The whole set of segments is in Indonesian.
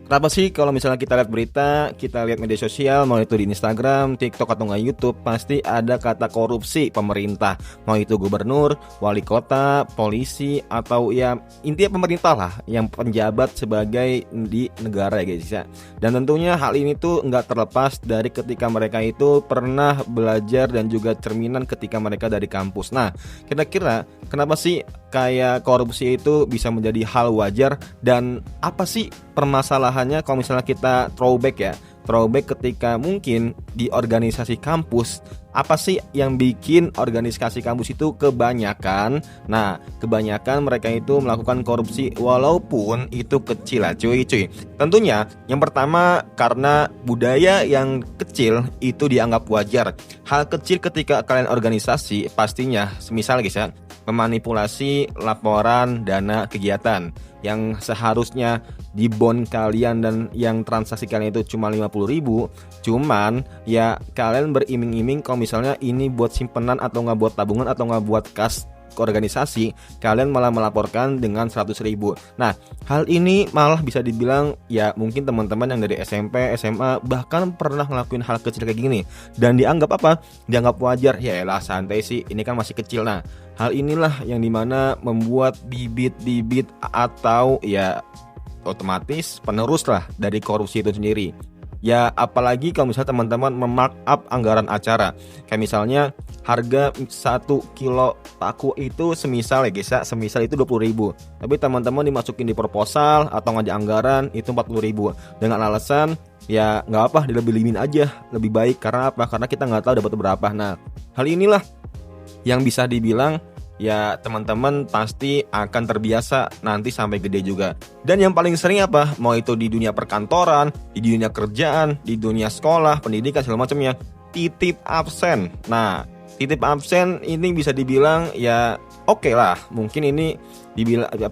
Kenapa sih kalau misalnya kita lihat berita, kita lihat media sosial, mau itu di Instagram, TikTok atau nggak YouTube, pasti ada kata korupsi pemerintah. Mau itu gubernur, wali kota, polisi, atau ya intinya pemerintah lah yang penjabat sebagai di negara ya guys ya. Dan tentunya hal ini tuh nggak terlepas dari ketika mereka itu pernah belajar dan juga cerminan ketika mereka dari kampus. Nah, kira-kira kenapa sih kayak korupsi itu bisa menjadi hal wajar, dan apa sih permasalahannya kalau misalnya kita throwback ketika mungkin di organisasi kampus, apa sih yang bikin organisasi kampus itu kebanyakan mereka itu melakukan korupsi walaupun itu kecil lah cuy. Tentunya yang pertama karena budaya yang kecil itu dianggap wajar. Hal kecil ketika kalian organisasi pastinya semisal guys ya, memanipulasi laporan dana kegiatan yang seharusnya di bond kalian dan yang transaksi kalian itu cuma 50.000, cuman ya kalian beriming-iming kalau misalnya ini buat simpenan atau nggak buat tabungan atau nggak buat kas ke organisasi, kalian malah melaporkan dengan 100.000. Nah, hal ini malah bisa dibilang ya mungkin teman-teman yang dari SMP, SMA bahkan pernah ngelakuin hal kecil kayak gini dan dianggap apa? Dianggap wajar. Ya elah santai sih, ini kan masih kecil. Nah, hal inilah yang dimana membuat bibit-bibit atau ya otomatis penerus lah dari korupsi itu sendiri. Ya apalagi kalau misalnya teman-teman memarkup anggaran acara. Kayak misalnya harga 1 kilo paku itu semisal ya guys ya, semisal itu 20.000. Tapi teman-teman dimasukin di proposal atau ngajak anggaran itu 40.000 dengan alasan ya nggak apa, dilebih-lebihin aja lebih baik. Karena apa? Karena kita nggak tahu dapat berapa. Nah, hal inilah yang bisa dibilang ya teman-teman pasti akan terbiasa nanti sampai gede juga. Dan yang paling sering apa? Mau itu di dunia perkantoran, di dunia kerjaan, di dunia sekolah, pendidikan segala macamnya, titip absen. Nah, titip absen ini bisa dibilang ya oke lah, mungkin ini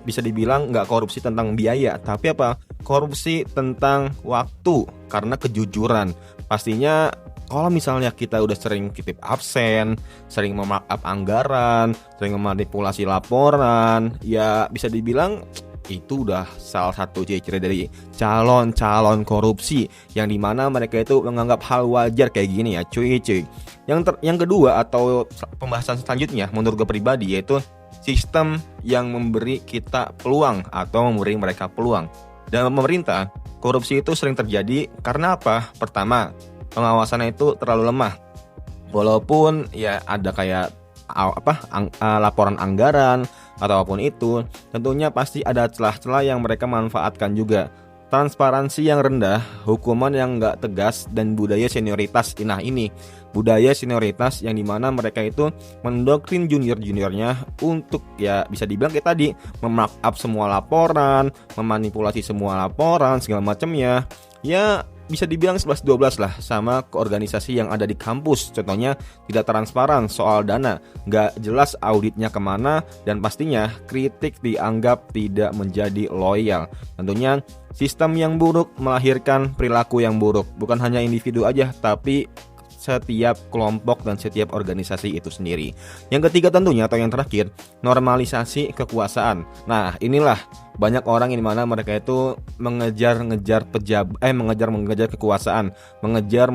bisa dibilang nggak korupsi tentang biaya, tapi apa? Korupsi tentang waktu karena kejujuran. Pastinya kalau misalnya kita udah sering titip absen, sering memarkup anggaran, sering memanipulasi laporan, ya bisa dibilang itu udah salah satu ciri-ciri dari calon-calon korupsi yang dimana mereka itu menganggap hal wajar kayak gini ya cuy. Yang kedua atau pembahasan selanjutnya menurut gue pribadi yaitu sistem yang memberi kita peluang atau memberi mereka peluang. Dalam pemerintah, korupsi itu sering terjadi karena apa? Pertama, pengawasannya itu terlalu lemah. Walaupun ya ada kayak laporan anggaran atau apapun itu, tentunya pasti ada celah-celah yang mereka manfaatkan juga. Transparansi yang rendah, hukuman yang nggak tegas, dan budaya senioritas. Nah ini budaya senioritas yang dimana mereka itu mendoktrin junior-juniornya untuk ya bisa dibilang kayak tadi memarkup semua laporan, memanipulasi semua laporan segala macamnya. Ya bisa dibilang 11-12 lah sama ke organisasi yang ada di kampus. Contohnya tidak transparan soal dana, nggak jelas auditnya kemana, dan pastinya kritik dianggap tidak menjadi loyal. Tentunya sistem yang buruk melahirkan perilaku yang buruk. Bukan hanya individu aja, tapi setiap kelompok dan setiap organisasi itu sendiri. Yang ketiga tentunya atau yang terakhir, normalisasi kekuasaan. Nah inilah banyak orang yang dimana mereka itu mengejar kekuasaan, mengejar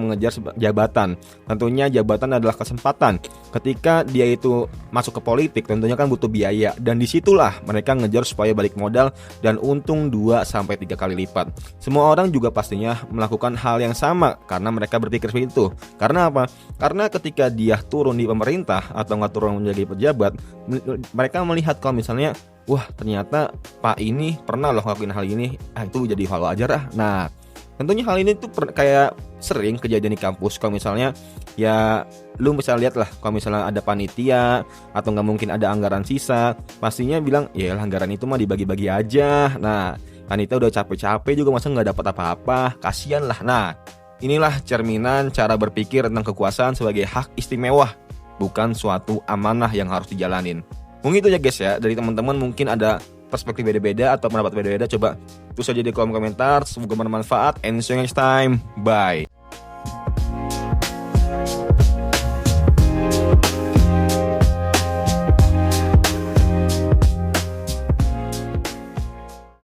jabatan. Tentunya jabatan adalah kesempatan. Ketika dia itu masuk ke politik, tentunya kan butuh biaya, dan disitulah mereka ngejar supaya balik modal dan untung 2-3 kali lipat. Semua orang juga pastinya melakukan hal yang sama karena mereka berpikir seperti itu. Karena apa? Karena ketika dia turun di pemerintah atau nggak turun menjadi pejabat, mereka melihat kalau misalnya wah ternyata Pak ini pernah loh ngelakuin hal ini, itu jadi hal wajar ah. Nah tentunya hal ini tuh kayak sering kejadian di kampus. Kalau misalnya ya lu bisa lihat lah, kalau misalnya ada panitia atau nggak mungkin ada anggaran sisa, pastinya bilang ya anggaran itu mah dibagi-bagi aja. Nah panitia udah capek-capek juga masa nggak dapat apa-apa, kasian lah. Nah inilah cerminan cara berpikir tentang kekuasaan sebagai hak istimewa, bukan suatu amanah yang harus dijalanin. Mungkin itu ya guys ya, dari teman-teman mungkin ada perspektif beda-beda atau pendapat beda-beda. Coba tulis aja di kolom komentar. Semoga bermanfaat, and see you next time, bye.